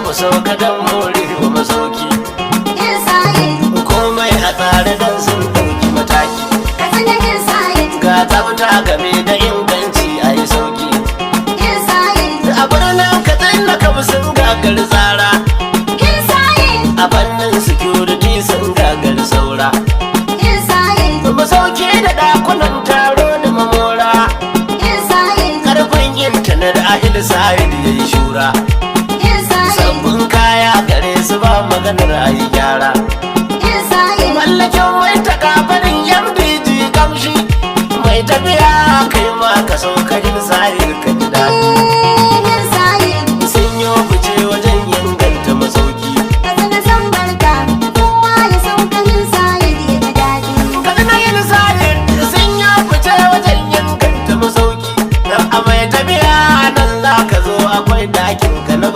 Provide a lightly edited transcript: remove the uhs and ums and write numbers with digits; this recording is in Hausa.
mu sauka don more wa masauki. hillside, Komai a tsare don sun ɗauki mataki. Katsina hillside, Ga tsafta game da inganci a yi sauki. hillside, A birnin Katsina kam sun gagar tsara. hillside, A fannin security sun gagar saura. hillside, Masauki da ɗakunan taro da mamora. hillside, Karfin intanet a hillside ya yi shura. hillside, Sabbin kaya gare su ba maganar a yi gyara. hillside, Mallakin mai takafarin MDG kamshi. Mai tafiya kai ma ka sauka hillside ka ji daɗi. hillside, Sun yi fice wajen inganta masauki. Katsina san barka, kowa ya sauka hillside ya ji daɗi. Katsina hillside sun yi fice wajen inganta masauki. Dan a mai tafiya nan za ka zo akwai dakin ka na